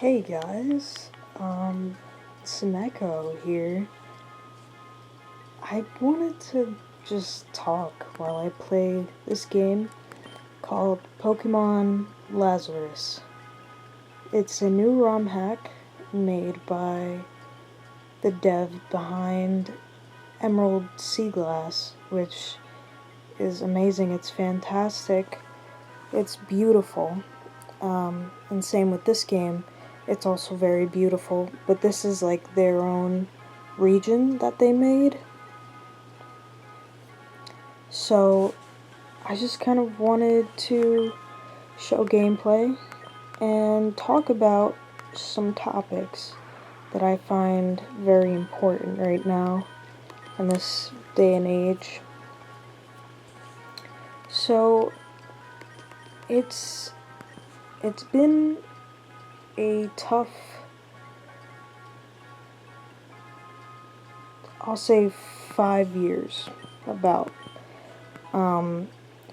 Hey guys, Sneko here. I wanted to just talk while I play this game called Pokemon Lazarus. It's a new ROM hack made by the dev behind Emerald Sea Glass, which is amazing. It's fantastic. It's beautiful. And same with this game. It's also very beautiful, but this is like their own region that they made. So I just kind of wanted to show gameplay and talk about some topics that I find very important right now in this day and age. So it's been a tough, I'll say 5 years about.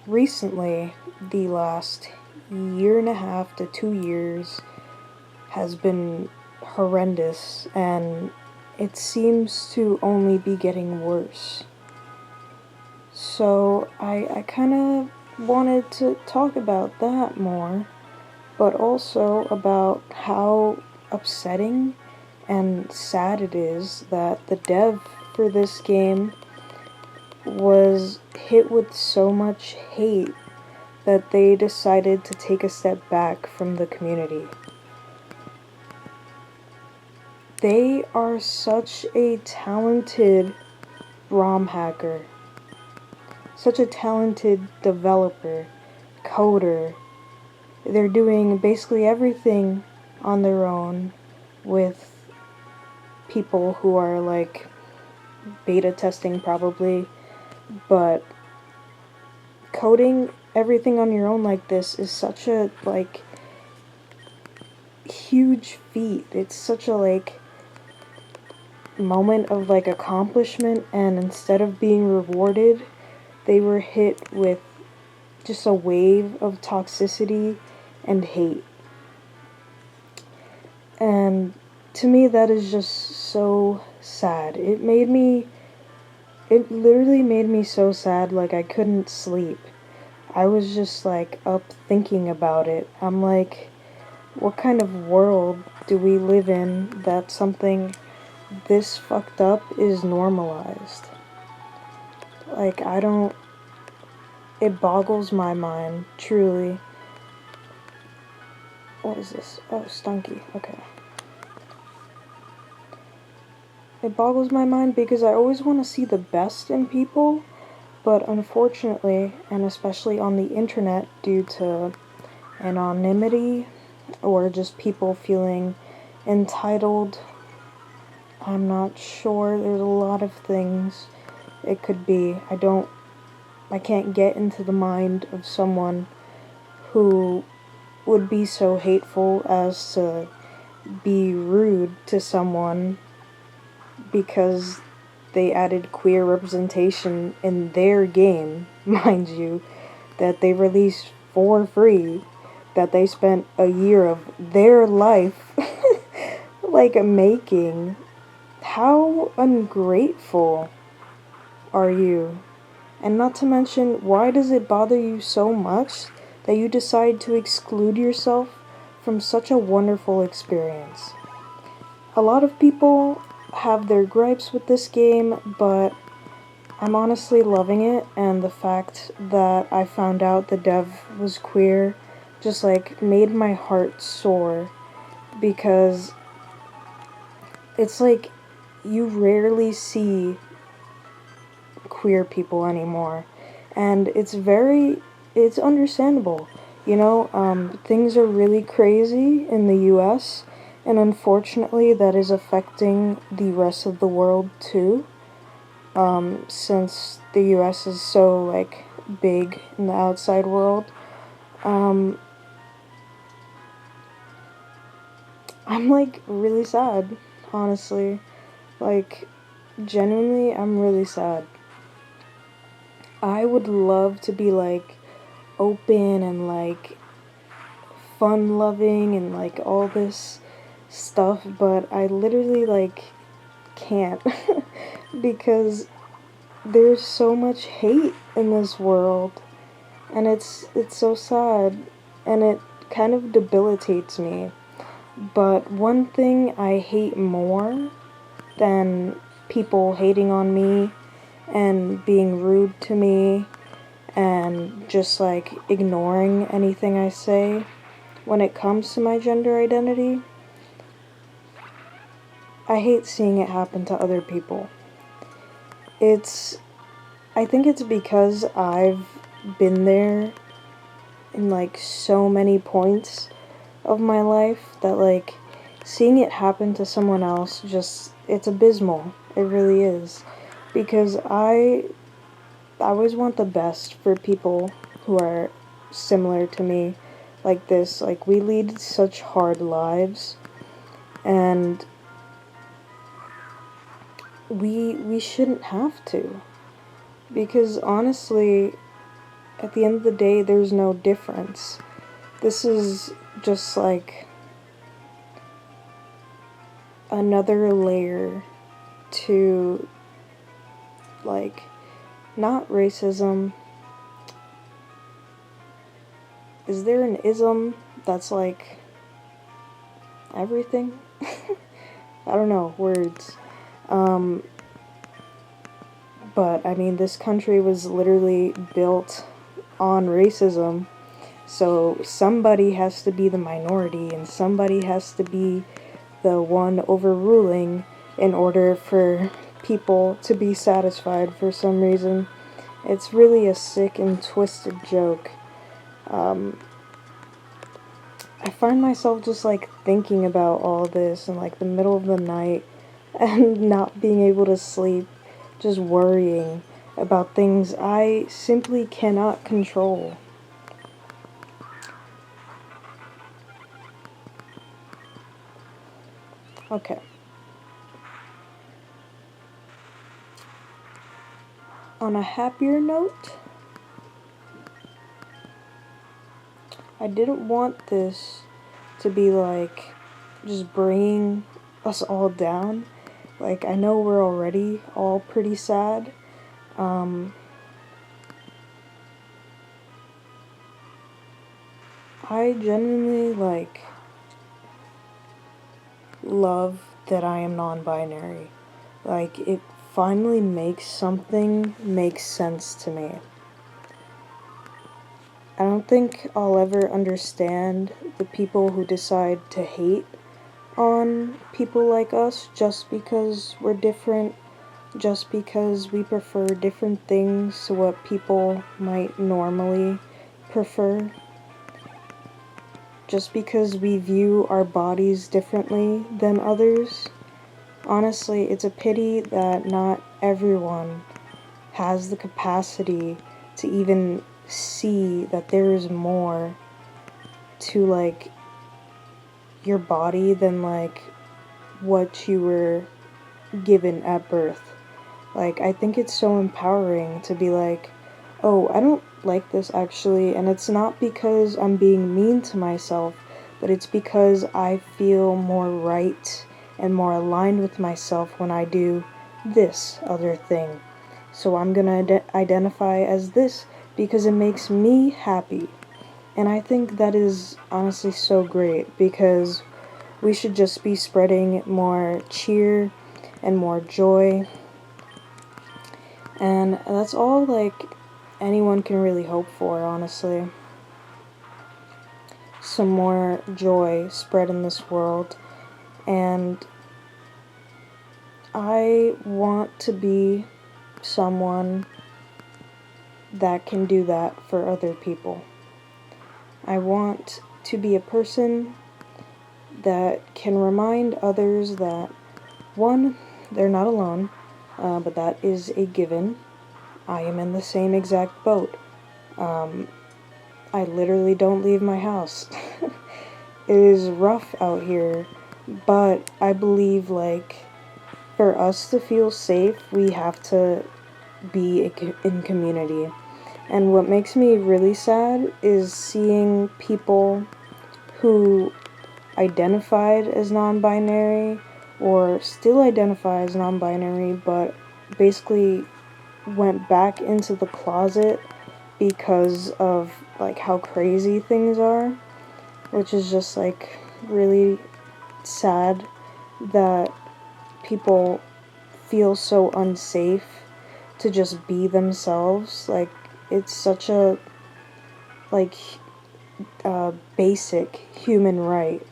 Recently, the last year and a half to 2 years has been horrendous, and it seems to only be getting worse. So I kind of wanted to talk about that more, but also about how upsetting and sad it is that the dev for this game was hit with so much hate that they decided to take a step back from the community. They are such a talented ROM hacker, such a talented developer, coder. They're doing basically everything on their own with people who are like beta testing probably, but coding everything on your own like this is such a like huge feat. It's such a like moment of like accomplishment, and instead of being rewarded, they were hit with just a wave of toxicity and hate. And to me that is just so sad. It literally made me so sad, like I couldn't sleep. I was just like up thinking about it. I'm like, what kind of world do we live in that something this fucked up is normalized? Like, it boggles my mind, truly. What is this? Oh, Stunky, okay. It boggles my mind because I always want to see the best in people, but unfortunately, and especially on the internet, due to anonymity or just people feeling entitled, I'm not sure. There's a lot of things it could be. I can't get into the mind of someone who would be so hateful as to be rude to someone because they added queer representation in their game, mind you, that they released for free, that they spent a year of their life like making. How ungrateful are you? And not to mention, why does it bother you so much that you decide to exclude yourself from such a wonderful experience? A lot of people have their gripes with this game, but I'm honestly loving it, and the fact that I found out the dev was queer just like made my heart soar, because it's like you rarely see queer people anymore, and it's understandable. Things are really crazy in the US, and unfortunately that is affecting the rest of the world too, since the US is so like big in the outside world. um, I'm like really sad, honestly. Like, genuinely, I'm really sad. I would love to be like open and like fun loving and like all this stuff, but I literally, like, can't. Because there's so much hate in this world, and it's so sad, and it kind of debilitates me. But one thing I hate more than people hating on me and being rude to me and just like ignoring anything I say when it comes to my gender identity, I hate seeing it happen to other people. I think it's because I've been there in like so many points of my life that like seeing it happen to someone else just, it's abysmal. It really is. Because I always want the best for people who are similar to me like this. Like, we lead such hard lives, and we shouldn't have to. Because honestly, at the end of the day, there's no difference. This is just like another layer to, like, not racism. Is there an ism that's like everything? I don't know, words. But I mean, this country was literally built on racism, so somebody has to be the minority and somebody has to be the one overruling in order for people to be satisfied for some reason. It's really a sick and twisted joke. I find myself just like thinking about all this in like the middle of the night and not being able to sleep, just worrying about things I simply cannot control. Okay. On a happier note, I didn't want this to be like just bringing us all down. Like, I know we're already all pretty sad. I genuinely, like, love that I am non-binary. Like, it finally makes something make sense to me. I don't think I'll ever understand the people who decide to hate on people like us just because we're different, just because we prefer different things to what people might normally prefer, just because we view our bodies differently than others. Honestly, it's a pity that not everyone has the capacity to even see that there is more to, like, your body than, like, what you were given at birth. Like, I think it's so empowering to be like, oh, I don't like this actually, and it's not because I'm being mean to myself, but it's because I feel more right and more aligned with myself when I do this other thing. So I'm gonna identify as this because it makes me happy. And I think that is honestly so great, because we should just be spreading more cheer and more joy. And that's all, like, anyone can really hope for, honestly. Some more joy spread in this world. And I want to be someone that can do that for other people. I want to be a person that can remind others that, one, they're not alone, but that is a given. I am in the same exact boat. I literally don't leave my house. It is rough out here, but I believe, like, for us to feel safe, we have to be in community. And what makes me really sad is seeing people who identified as non-binary or still identify as non-binary, but basically went back into the closet because of like how crazy things are, which is just like really sad that people feel so unsafe to just be themselves. Like, it's such a like basic human right.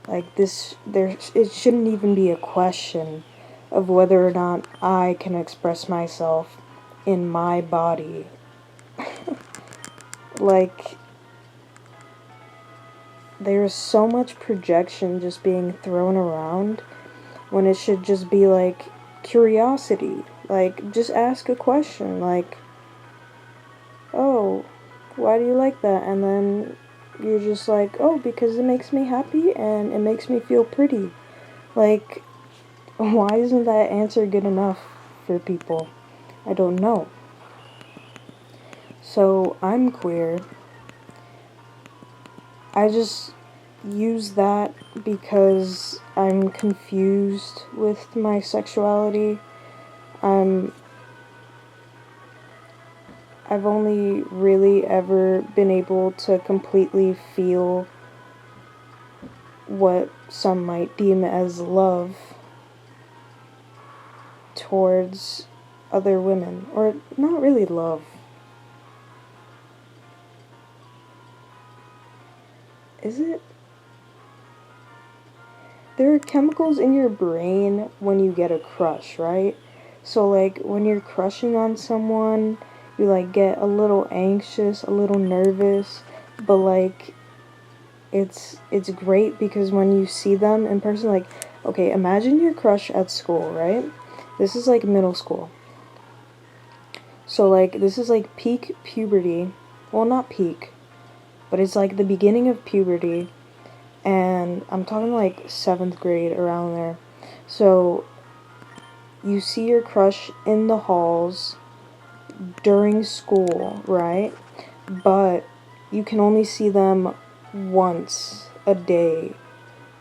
Like, it shouldn't even be a question of whether or not I can express myself in my body. Like, there's so much projection just being thrown around when it should just be like curiosity. Like, just ask a question, like, oh, why do you like that? And then you're just like, oh, because it makes me happy and it makes me feel pretty. Like, why isn't that answer good enough for people? I don't know. So, I'm queer. I just use that because I'm confused with my sexuality. I've only really ever been able to completely feel what some might deem as love towards other women. Or not really love. Is it? There are chemicals in your brain when you get a crush, right? So like when you're crushing on someone, you like get a little anxious, a little nervous, but like it's great because when you see them in person, like, okay, imagine your crush at school, right? This is like middle school. So like this is like peak puberty. Well, not peak, but it's like the beginning of puberty, and I'm talking like 7th grade, around there. So you see your crush in the halls during school, right? But you can only see them once a day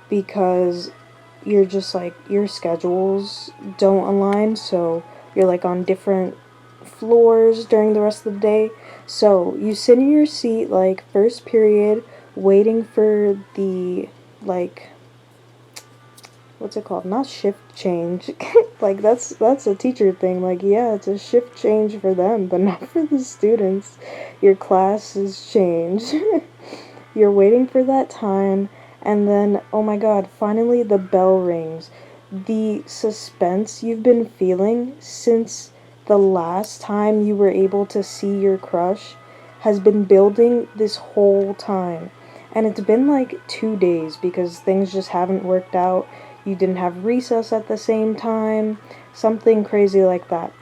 because you're just like, your schedules don't align, so you're like on different floors during the rest of the day. So you sit in your seat like first period waiting for the like, what's it called? Not shift change. Like that's a teacher thing. Like, yeah, it's a shift change for them, but not for the students. Your class is changed. You're waiting for that time, and then, oh my god, finally the bell rings. The suspense you've been feeling since the last time you were able to see your crush has been building this whole time. And it's been like 2 days because things just haven't worked out. You didn't have recess at the same time, something crazy like that.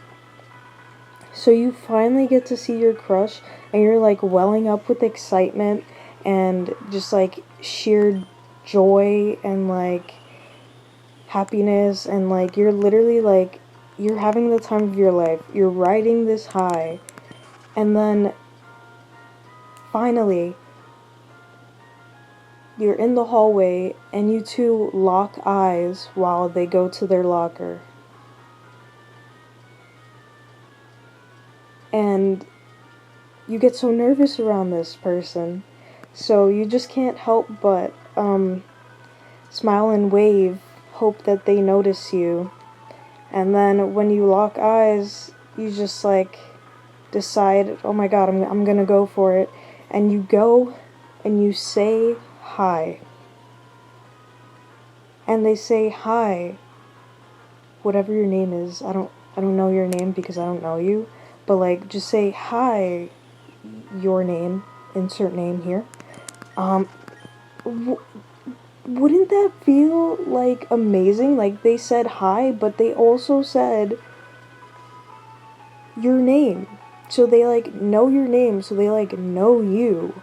So you finally get to see your crush, and you're like welling up with excitement and just like sheer joy and like happiness, and like you're literally like, you're having the time of your life. You're riding this high, and then finally you're in the hallway and you two lock eyes while they go to their locker. And you get so nervous around this person, so you just can't help but smile and wave, hope that they notice you. And then when you lock eyes, you just like decide, oh my god, I'm gonna go for it. And you go and you say hi. And they say hi, whatever your name is. I don't know your name because I don't know you, but like just say hi, your name, insert name here. Wouldn't that feel like amazing? Like, they said hi, but they also said your name. So they like know your name, so they like know you.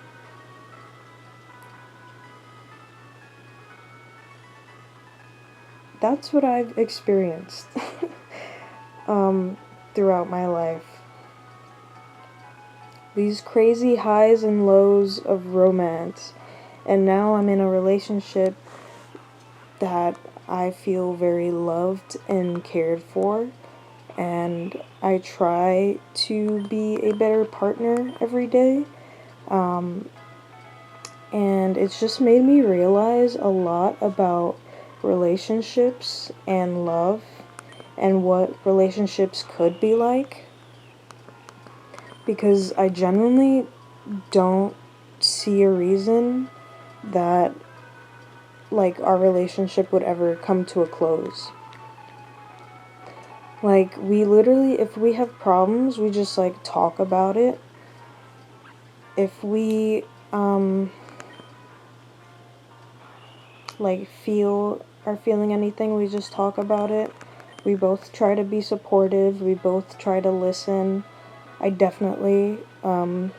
That's what I've experienced throughout my life. These crazy highs and lows of romance. And now I'm in a relationship that I feel very loved and cared for, and I try to be a better partner every day. Um, and it's just made me realize a lot about relationships and love and what relationships could be like, because I genuinely don't see a reason that like our relationship would ever come to a close. Like, we literally, if we have problems, we just like talk about it. If we like are feeling anything, we just talk about it. We both try to be supportive, we both try to listen. I definitely want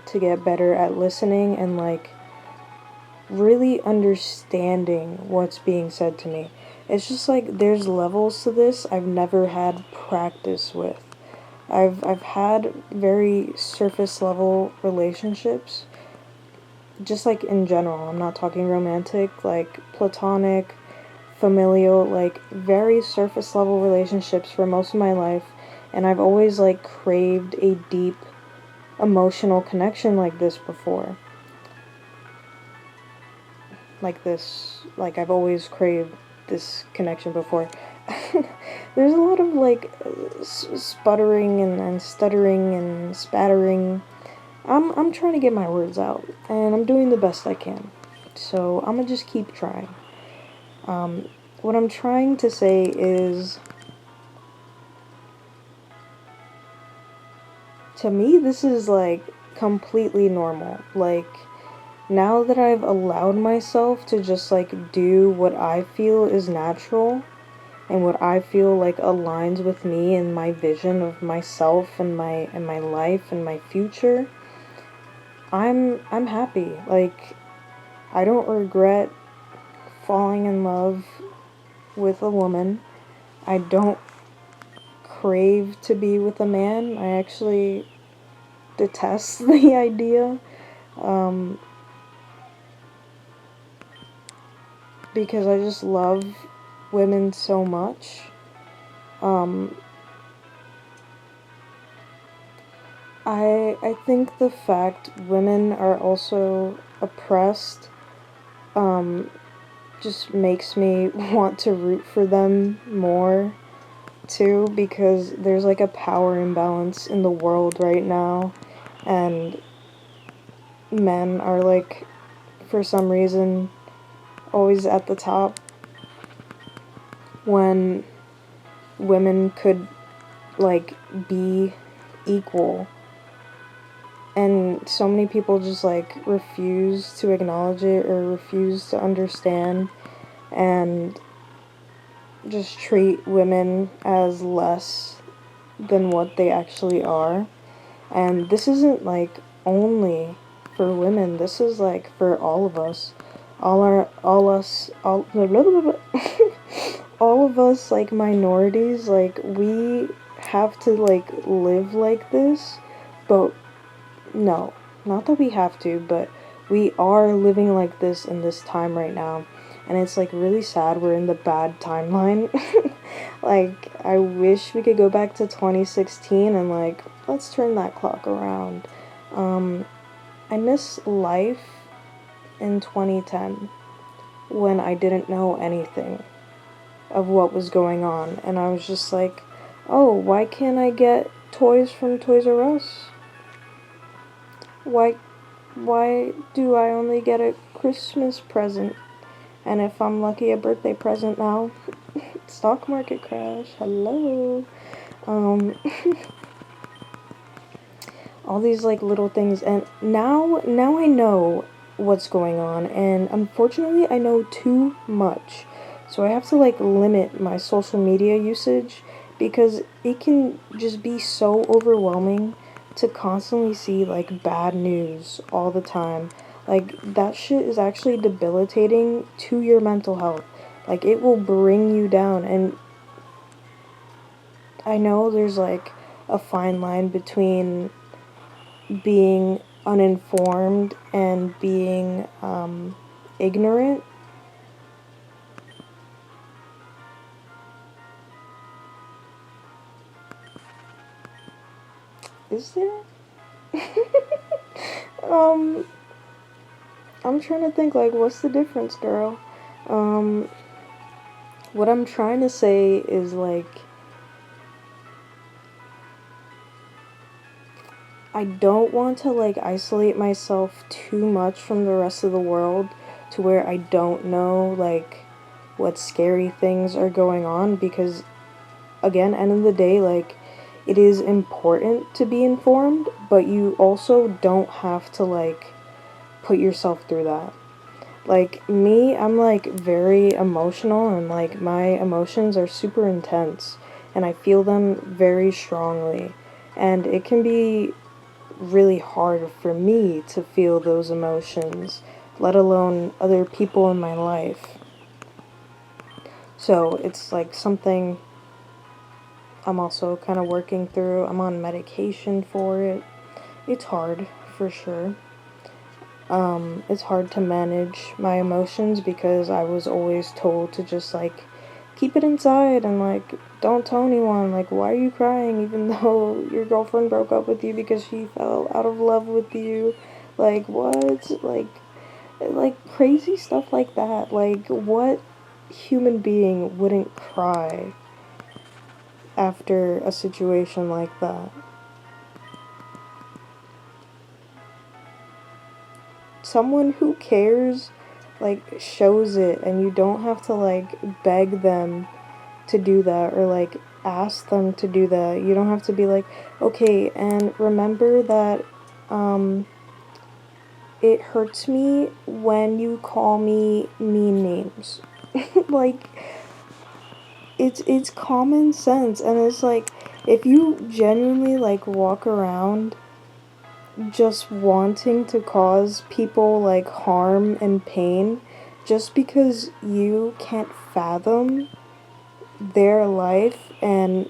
to get better at listening and like really understanding what's being said to me. It's just like there's levels to this I've never had practice with. I've had very surface level relationships, just like in general. I'm not talking romantic, like platonic, familial, like very surface level relationships for most of my life, and I've always like craved a deep emotional connection like this before. Like I've always craved this connection before. There's a lot of like sputtering and stuttering and spattering. I'm trying to get my words out, and I'm doing the best I can. So I'm gonna just keep trying. What I'm trying to say is, to me, this is like completely normal. Like, now that I've allowed myself to just like do what I feel is natural and what I feel like aligns with me and my vision of myself and my life and my future, I'm happy. Like, I don't regret falling in love with a woman. I don't crave to be with a man. I actually detest the idea. Because I just love women so much. I think the fact women are also oppressed just makes me want to root for them more too, because there's like a power imbalance in the world right now, and men are like, for some reason, always at the top when women could like be equal. And so many people just like refuse to acknowledge it or refuse to understand and just treat women as less than what they actually are. And this isn't like only for women, this is like for all of us. All us, all, blah, blah, blah, blah. All of us, like minorities, like we have to like live like this, but no, not that we have to, but we are living like this in this time right now. And it's like really sad we're in the bad timeline. Like, I wish we could go back to 2016 and like, let's turn that clock around. I miss life in 2010 when I didn't know anything of what was going on. And I was just like, oh, why can't I get toys from Toys R Us? Why do I only get a Christmas present? And if I'm lucky, a birthday present now. Stock market crash. Hello. All these like little things, and now I know what's going on, and unfortunately I know too much. So I have to like limit my social media usage because it can just be so overwhelming to constantly see like bad news all the time. Like, that shit is actually debilitating to your mental health. Like, it will bring you down. And I know there's like a fine line between being uninformed and being ignorant, Is there? um, I'm trying to think, like, what's the difference, girl? Um, what I'm trying to say is, like, I don't want to, like, isolate myself too much from the rest of the world to where I don't know, like, what scary things are going on, because, again, end of the day, like, it is important to be informed, but you also don't have to, like, put yourself through that. Like, me, I'm, like, very emotional, and, like, my emotions are super intense, and I feel them very strongly, and it can be really hard for me to feel those emotions, let alone other people in my life. So it's like something I'm also kind of working through. I'm on medication for it. It's hard, for sure. It's hard to manage my emotions because I was always told to just, like, keep it inside and, like, don't tell anyone. Like, why are you crying even though your girlfriend broke up with you because she fell out of love with you? Like, what? Like crazy stuff like that. Like, what human being wouldn't cry after a situation like that? Someone who cares, like, shows it, and you don't have to, like, beg them to do that or, like, ask them to do that. You don't have to be like, okay, and remember that it hurts me when you call me mean names. Like, it's common sense, and it's like, if you genuinely, like, walk around just wanting to cause people, like, harm and pain just because you can't fathom their life and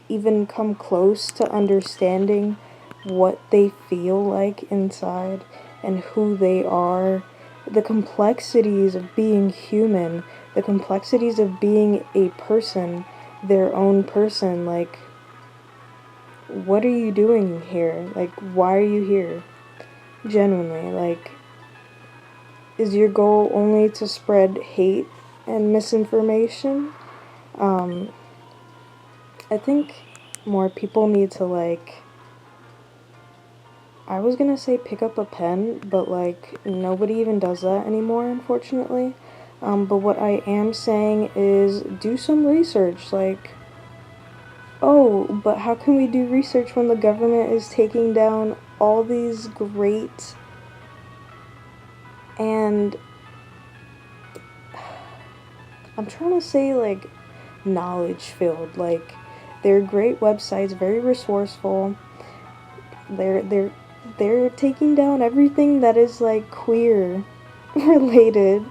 even come close to understanding what they feel like inside and who they are, the complexities of being human, the complexities of being a person, their own person. Like, what are you doing here? Like, why are you here? Genuinely, like, is your goal only to spread hate and misinformation? Um, I think more people need to, like, I was gonna say pick up a pen, but, like, nobody even does that anymore, unfortunately. But what I am saying is do some research. Like, oh, but how can we do research when the government is taking down all these great and I'm trying to say, like, knowledge filled. Like, they're great websites, very resourceful. They're taking down everything that is, like, queer related,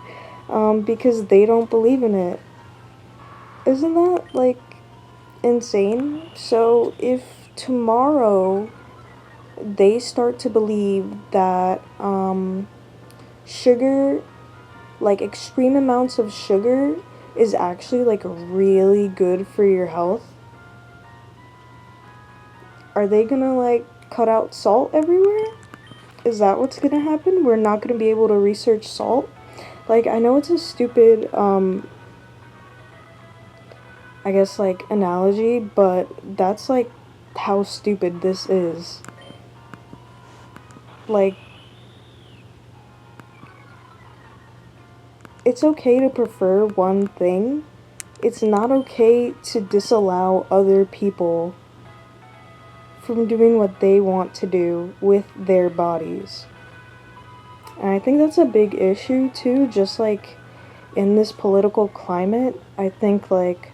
because they don't believe in it. Isn't that, like, insane? So if tomorrow they start to believe that sugar, like, extreme amounts of sugar is actually, like, really good for your health, are they gonna, like, cut out salt everywhere? Is that what's gonna happen? We're not gonna be able to research salt? Like, I know it's a stupid, I guess, like, analogy, but that's, like, how stupid this is. Like, it's okay to prefer one thing. It's not okay to disallow other people from doing what they want to do with their bodies. And I think that's a big issue too, just like in this political climate. I think, like,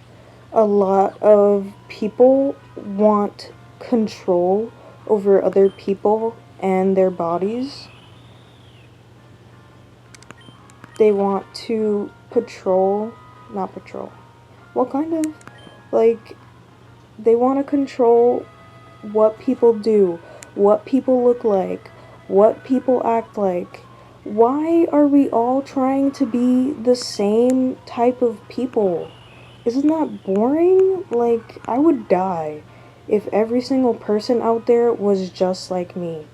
a lot of people want control over other people and their bodies. They want to not patrol. Well, kind of. Like, they want to control what people do, what people look like, what people act like. Why are we all trying to be the same type of people? Isn't that boring? Like, I would die if every single person out there was just like me.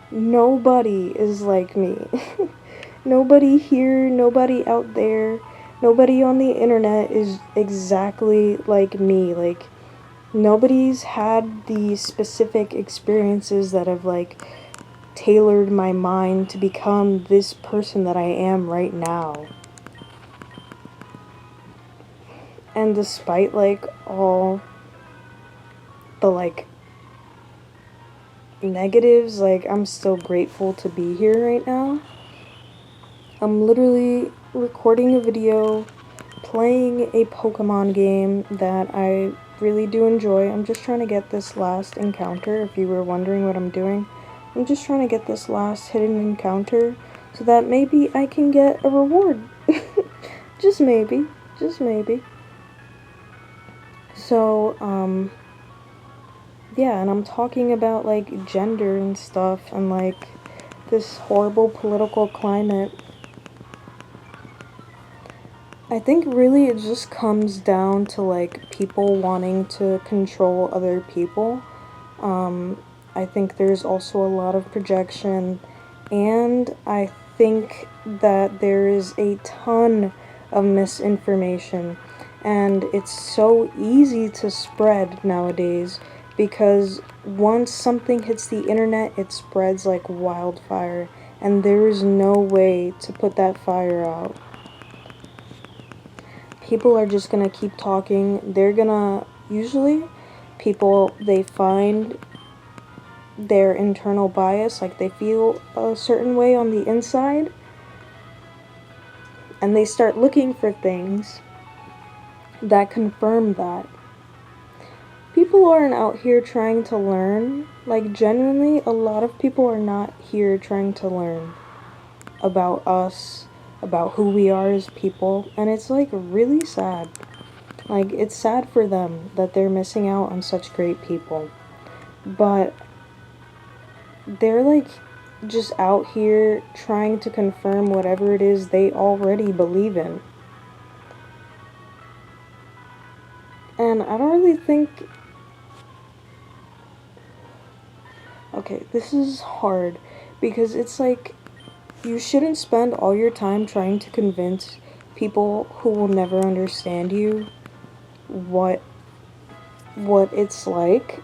Nobody is like me. Nobody here, nobody out there, nobody on the internet is exactly like me. Like, nobody's had the specific experiences that have, like, tailored my mind to become this person that I am right now. And despite, like, all the, like, negatives, like, I'm still grateful to be here right now. I'm literally recording a video, playing a Pokemon game that I really do enjoy. I'm just trying to get this last encounter, if you were wondering what I'm doing. I'm just trying to get this last hidden encounter so that maybe I can get a reward. Just maybe. Just maybe. So, yeah, and I'm talking about, like, gender and stuff and, like, this horrible political climate. I think really it just comes down to, like, people wanting to control other people. I think there's also a lot of projection, and I think that there is a ton of misinformation, and it's so easy to spread nowadays because once something hits the internet, it spreads like wildfire, and there is no way to put that fire out. People are just gonna keep talking. They're gonna, usually, people, they find their internal bias, like they feel a certain way on the inside, and they start looking for things that confirm that. People aren't out here trying to learn. Like, genuinely, a lot of people are not here trying to learn about us, about who we are as people, and it's, like, really sad. Like, it's sad for them that they're missing out on such great people. But they're, like, just out here trying to confirm whatever it is they already believe in. And I don't really think... Okay, this is hard, because it's like, you shouldn't spend all your time trying to convince people who will never understand you what it's like,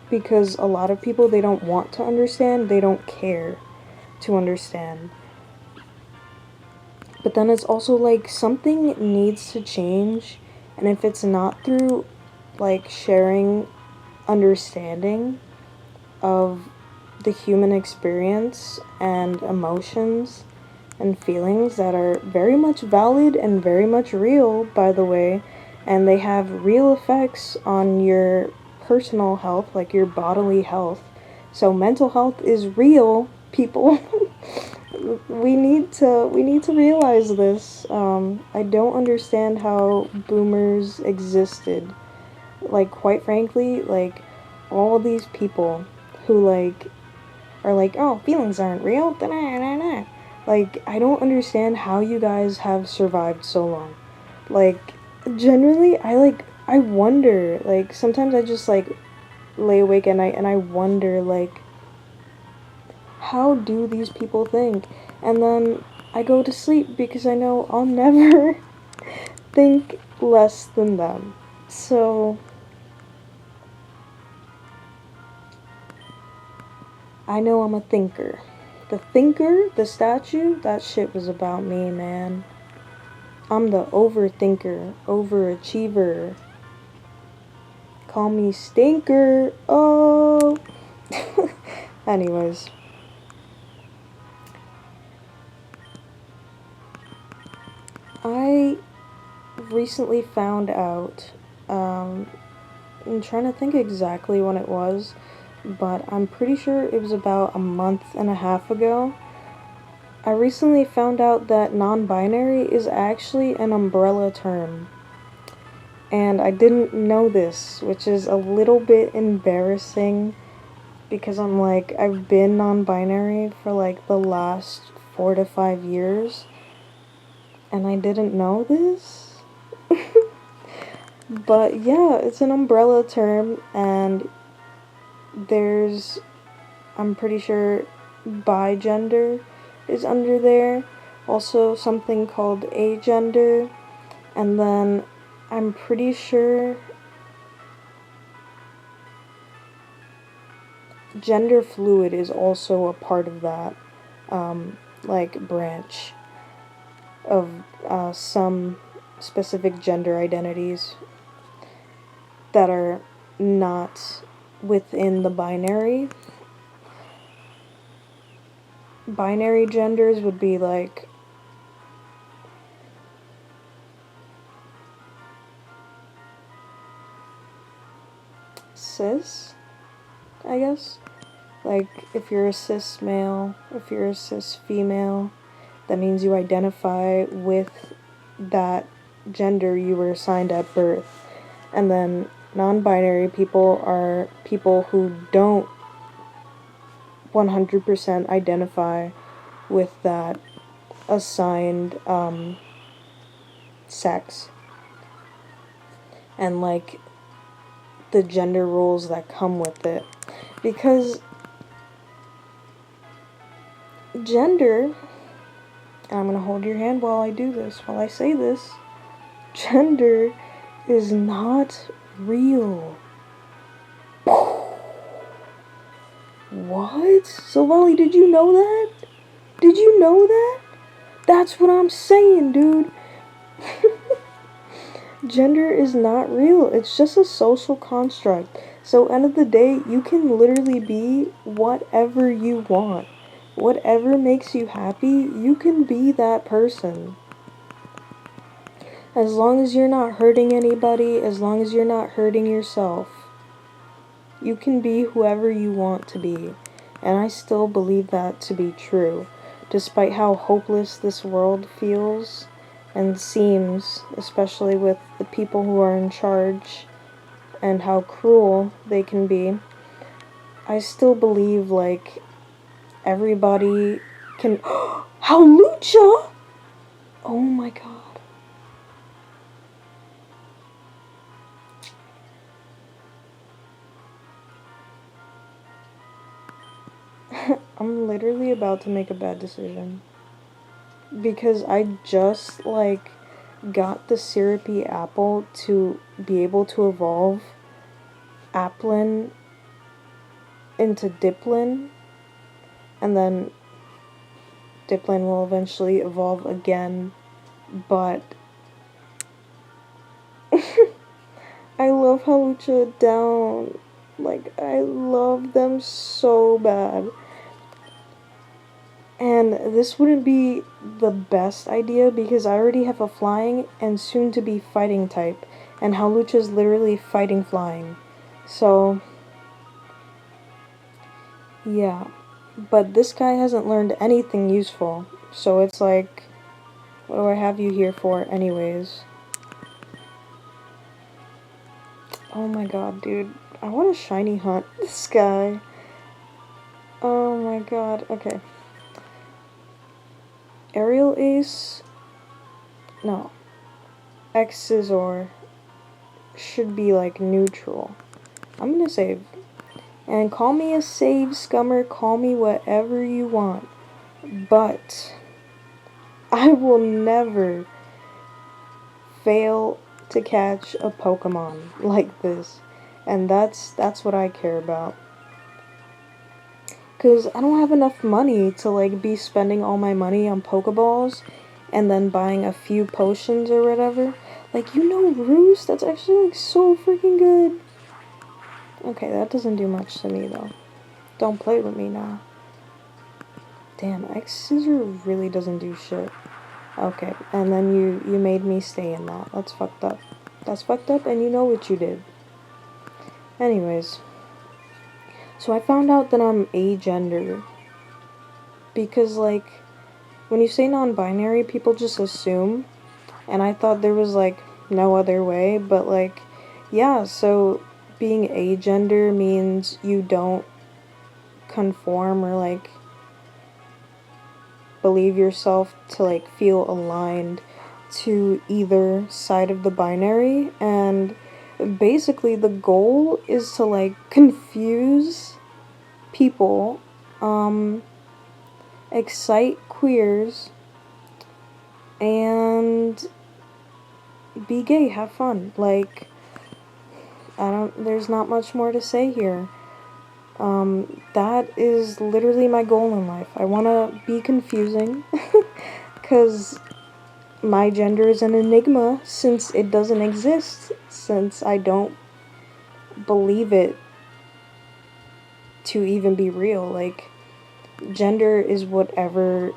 because a lot of people, they don't want to understand, they don't care to understand. But then it's also like, something needs to change, and if it's not through, like, sharing understanding of the human experience and emotions and feelings that are very much valid and very much real, by the way, and they have real effects on your personal health, like your bodily health. So mental health is real, people. we need to realize this. I don't understand how boomers existed. Like, quite frankly, like, all these people who, like, are like, oh, feelings aren't real, da-na-na-na. Like, I don't understand how you guys have survived so long. Like, generally, I wonder, like, sometimes I just, like, lay awake at night and I wonder, like, how do these people think? And then I go to sleep because I know I'll never think less than them. So, I know I'm a thinker. The thinker, the statue, that shit was about me, man. I'm the overthinker, overachiever. Call me stinker. Oh. Anyways. I recently found out, I'm trying to think exactly when it was, but I'm pretty sure it was about a month and a half ago. I recently found out that non-binary is actually an umbrella term. And I didn't know this, which is a little bit embarrassing because I'm like, I've been non-binary for like the last 4 to 5 years, and I didn't know this. But yeah, it's an umbrella term, and there's, I'm pretty sure, bigender is under there. Also, something called agender, and then I'm pretty sure gender fluid is also a part of that, like, branch of some specific gender identities that are not within the binary. Binary genders would be like cis, I guess. Like, if you're a cis male, if you're a cis female, that means you identify with that gender you were assigned at birth. And then non-binary people are people who don't 100% identify with that assigned sex. And like the gender roles that come with it. Because gender, and I'm gonna hold your hand while I do this, while I say this, gender is not real. What? So, Lolly, did you know that? Did you know that? That's what I'm saying, dude. Gender is not real. It's just a social construct. So, end of the day, you can literally be whatever you want. Whatever makes you happy, you can be that person. As long as you're not hurting anybody, as long as you're not hurting yourself, you can be whoever you want to be. And I still believe that to be true, despite how hopeless this world feels and seems, especially with the people who are in charge and how cruel they can be. I still believe, like, everybody can. How Lucha! Oh my god. I'm literally about to make a bad decision. Because I just, like, got the syrupy apple to be able to evolve Applin into Diplin, and then Diplin will eventually evolve again, but I love Halucha down. Like, I love them so bad. And this wouldn't be the best idea because I already have a flying and soon to be fighting type, and Halucha is literally fighting flying. So, yeah. But this guy hasn't learned anything useful, so it's like, what do I have you here for anyways? Oh my god, dude. I want to shiny hunt this guy. Oh my god. Okay. Aerial Ace. No. X-Scissor should be like neutral. I'm gonna save. And call me a save scummer, call me whatever you want. But I will never fail to catch a Pokemon like this. And that's what I care about. Cause I don't have enough money to like be spending all my money on Pokeballs and then buying a few potions or whatever. Like, you know, Roost, that's actually like so freaking good. Okay, that doesn't do much to me though. Don't play with me now. Damn, X-Scissor really doesn't do shit. Okay, and then you made me stay in that. That's fucked up. That's fucked up, and you know what you did. Anyways. So I found out that I'm agender. Because, like, when you say non-binary, people just assume. And I thought there was, like, no other way. But, like, yeah, so being agender means you don't conform or, like, believe yourself to, like, feel aligned to either side of the binary, and basically the goal is to like confuse people, excite queers, and be gay, have fun. Like, there's not much more to say here. That is literally my goal in life. I want to be confusing, because my gender is an enigma since it doesn't exist, since I don't believe it to even be real. Like, gender is whatever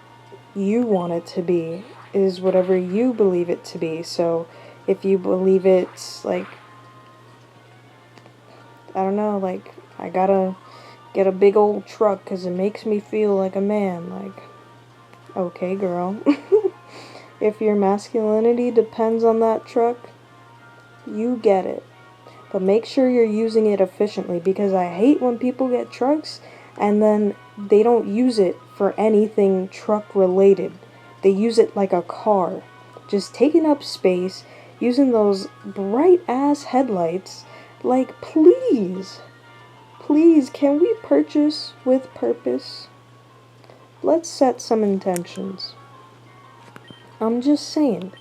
you want it to be, is whatever you believe it to be. So if you believe it's like, I don't know, like, I gotta get a big old truck because it makes me feel like a man, like, okay, girl. If your masculinity depends on that truck, you get it. But make sure you're using it efficiently, because I hate when people get trucks and then they don't use it for anything truck related. They use it like a car, just taking up space, using those bright ass headlights. Like, please, please, can we purchase with purpose? Let's set some intentions. I'm just saying.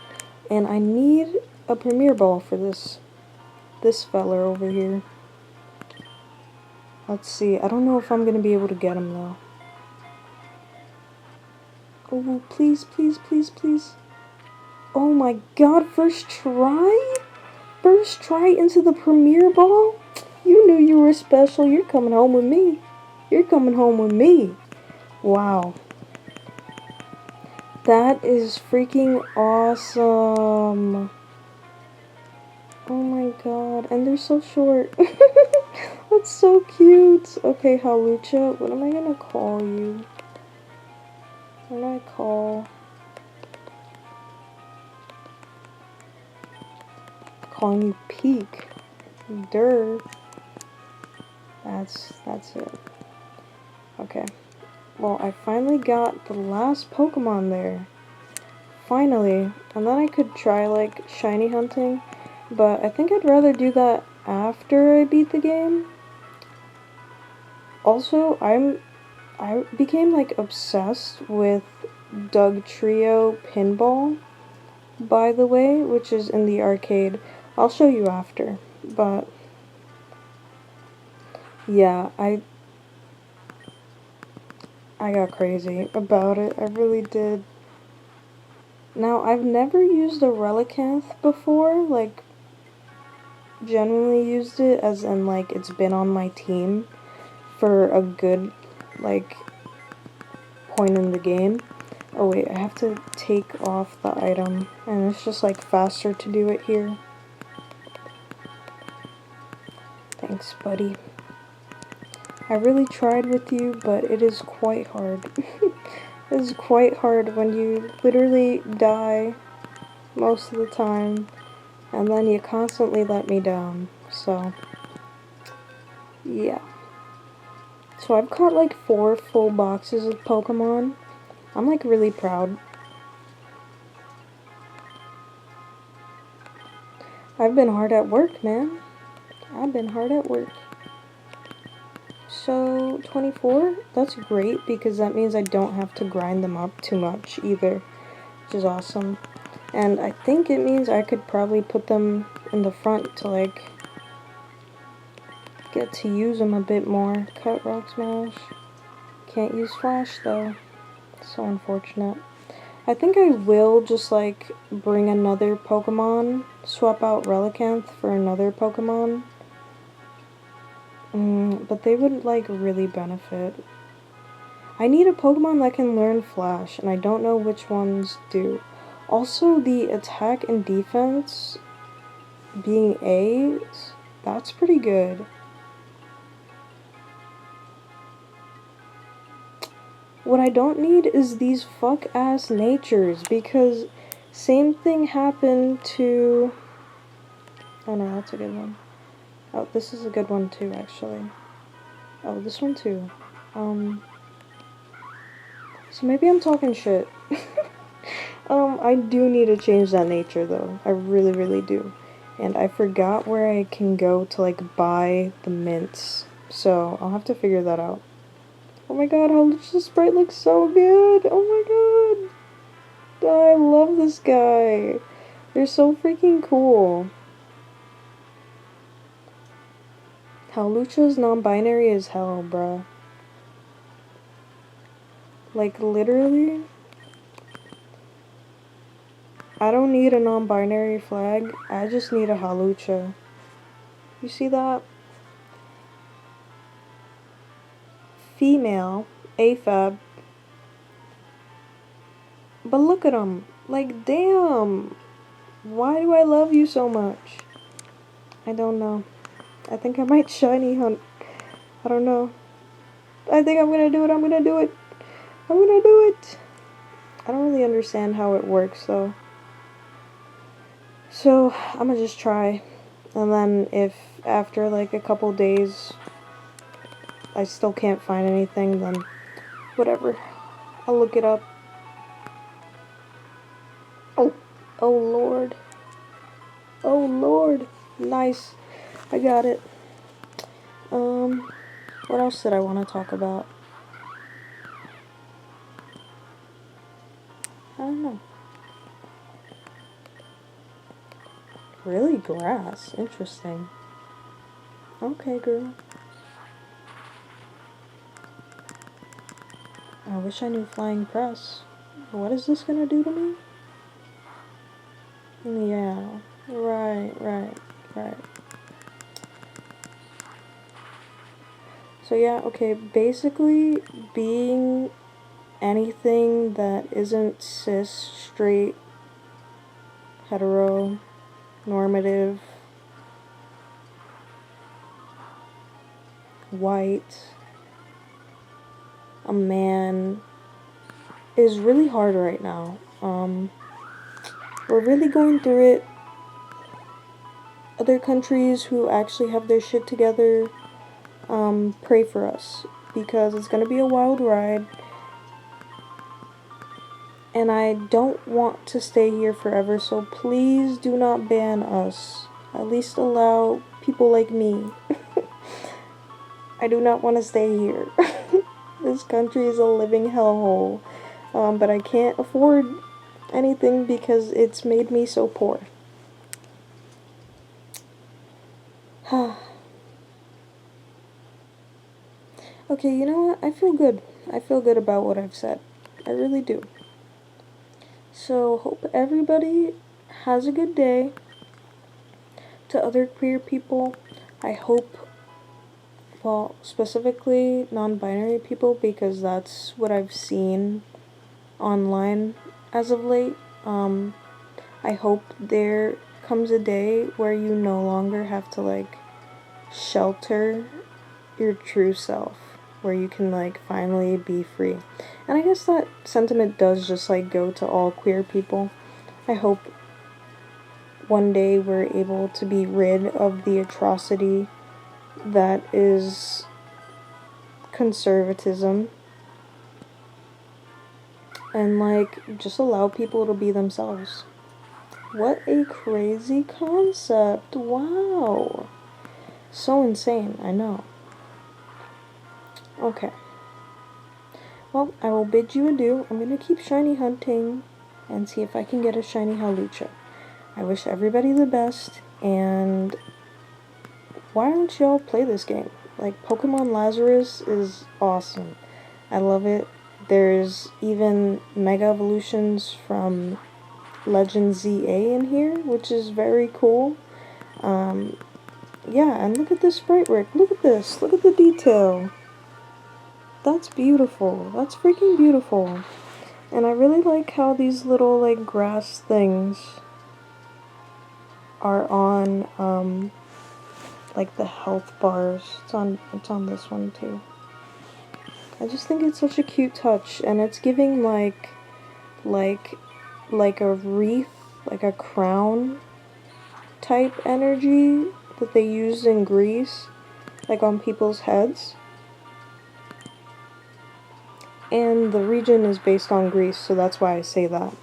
And I need a premiere ball for this feller over here. Let's see. I don't know if I'm gonna be able to get him though. Oh, please, please, please, please. Oh my god, first try? First try into the premiere ball? You knew you were special. You're coming home with me. You're coming home with me. Wow. That is freaking awesome. Oh my god. And they're so short. That's so cute. Okay, Halucha, what am I gonna call you? What do I call? Calling you Peak. Durr. That's it. Okay. Well, I finally got the last Pokemon there. Finally. And then I could try, like, shiny hunting. But I think I'd rather do that after I beat the game. Also, I became, like, obsessed with Doug Trio Pinball, by the way, which is in the arcade. I'll show you after. But yeah, I got crazy about it. I really did. Now, I've never used a Relicanth before, like, genuinely used it, as in, like, it's been on my team for a good, like, point in the game. Oh wait, I have to take off the item, and it's just, like, faster to do it here. Thanks, buddy. I really tried with you, but it is quite hard. It is quite hard when you literally die most of the time, and then you constantly let me down, so, yeah. So I've caught like 4 full boxes of Pokemon. I'm like really proud. I've been hard at work, man. I've been hard at work. So, 24? That's great, because that means I don't have to grind them up too much either, which is awesome. And I think it means I could probably put them in the front to, like, get to use them a bit more. Cut, Rock Smash. Can't use Flash, though. So unfortunate. I think I will just, like, bring another Pokemon, swap out Relicanth for another Pokemon. But they would, like, really benefit. I need a Pokemon that can learn Flash, and I don't know which ones do. Also, the attack and defense being A's, that's pretty good. What I don't need is these fuck-ass natures, because same thing happened to... Oh no, that's a good one. Oh, this is a good one too, actually. Oh, this one too. So maybe I'm talking shit. I do need to change that nature though. I really, really do. And I forgot where I can go to like buy the mints. So I'll have to figure that out. Oh my god, how the sprite looks so good! Oh my god! I love this guy. They're so freaking cool. Lucha's non-binary as hell, bruh. Like, literally, I don't need a non-binary flag. I just need a Halucha. You see that? Female, AFAB. But look at him. Like, damn. Why do I love you so much? I don't know. I think I might shiny hunt. I don't know. I think I'm gonna do it. I'm gonna do it. I'm gonna do it. I don't really understand how it works, though. So, I'm gonna just try. And then if after, like, a couple days I still can't find anything, then whatever. I'll look it up. Oh. Oh, Lord. Oh, Lord. Nice. I got it. What else did I want to talk about? I don't know. Really? Grass? Interesting. Okay, girl. I wish I knew Flying Press. What is this gonna do to me? Yeah. Right. So yeah, okay, basically being anything that isn't cis, straight, hetero, normative, white, a man, is really hard right now. We're really going through it. Other countries who actually have their shit together, pray for us, because it's gonna be a wild ride. And I don't want to stay here forever, so please do not ban us. At least allow people like me. I do not want to stay here. This country is a living hellhole. But I can't afford anything because it's made me so poor. Okay, you know what? I feel good. I feel good about what I've said. I really do. So, hope everybody has a good day. To other queer people, I hope, well, specifically non-binary people, because that's what I've seen online as of late. I hope there comes a day where you no longer have to, like, shelter your true self, where you can, like, finally be free. And I guess that sentiment does just, like, go to all queer people. I hope one day we're able to be rid of the atrocity that is conservatism, and, like, just allow people to be themselves. What a crazy concept. Wow. So insane, I know. Okay. Well, I will bid you adieu. I'm gonna keep shiny hunting and see if I can get a shiny Halucha. I wish everybody the best, and why don't y'all play this game? Like, Pokemon Lazarus is awesome. I love it. There's even Mega Evolutions from Legend ZA in here, which is very cool. Yeah, and look at this sprite work. Look at this. Look at the detail. That's beautiful. That's freaking beautiful. And I really like how these little, like, grass things are on, like, the health bars. It's on this one, too. I just think it's such a cute touch, and it's giving, like a wreath, like a crown type energy that they used in Greece, like on people's heads. And the region is based on Greece, so that's why I say that.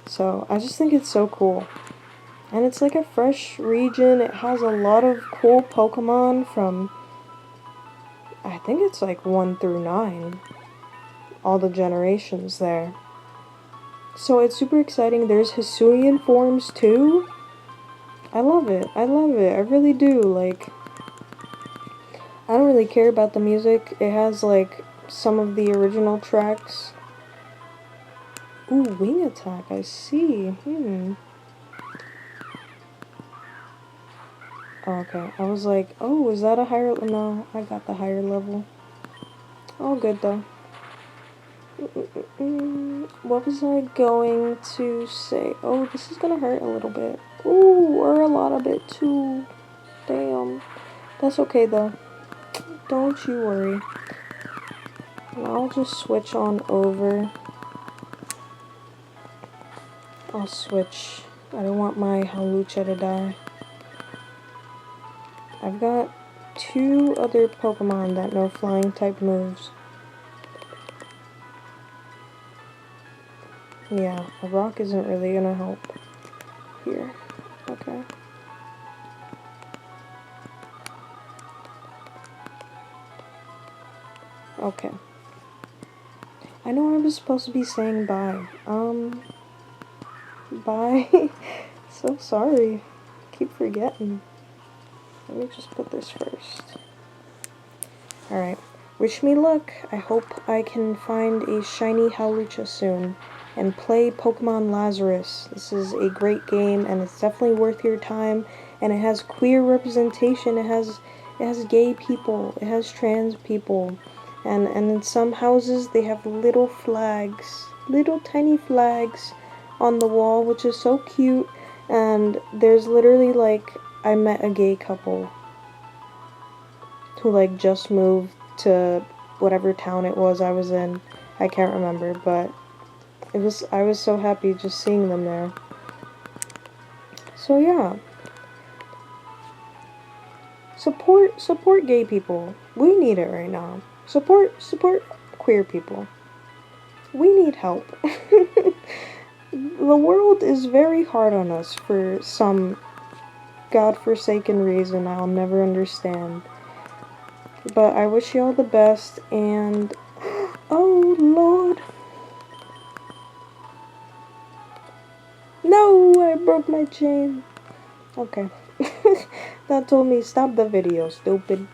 So I just think it's so cool. And it's like a fresh region. It has a lot of cool Pokemon from, I think it's like 1 through 9. All the generations there. So it's super exciting. There's Hisuian forms too. I love it. I love it. I really do. Like, I don't really care about the music. It has like some of the original tracks. Ooh, wing attack. I see. Okay, I was like, oh, is that a higher? No, I got the higher level. All good though. What was I going to say? Oh, this is gonna hurt a little bit. Ooh, or a lot of it too. Damn. That's okay though. Don't you worry. And I'll just switch on over. I'll switch. I don't want my Hawlucha to die. I've got 2 other Pokemon that know flying type moves. Yeah, a rock isn't really gonna help here. Okay. Okay. I know I was supposed to be saying bye. Bye. So sorry. Keep forgetting. Let me just put this first. Alright. Wish me luck. I hope I can find a shiny Hawlucha soon and play Pokemon Lazarus. This is a great game and it's definitely worth your time, and it has queer representation. It has gay people. It has trans people. And in some houses they have little flags, little tiny flags on the wall, which is so cute. And there's literally like, I met a gay couple who like just moved to whatever town it was I was in. I can't remember, but I was so happy just seeing them there. So yeah. Support gay people. We need it right now. Support queer people. We need help. The world is very hard on us for some godforsaken reason I'll never understand. But I wish you all the best, and oh Lord. No, I broke my chain. Okay. That told me stop the video, stupid.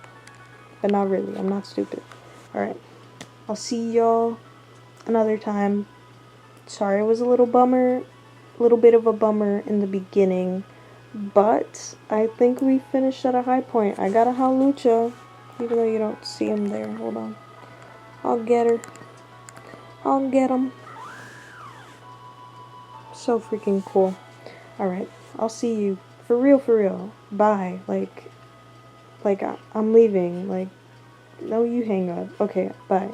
But not really, I'm not stupid. Alright. I'll see y'all another time. Sorry it was a little bit of a bummer in the beginning. But I think we finished at a high point. I got a Hawlucha, even though you don't see him there. Hold on. I'll get her. I'll get him. So freaking cool. Alright, I'll see you. For real. Bye. Like I'm leaving. Like, no, you hang up. Okay, bye.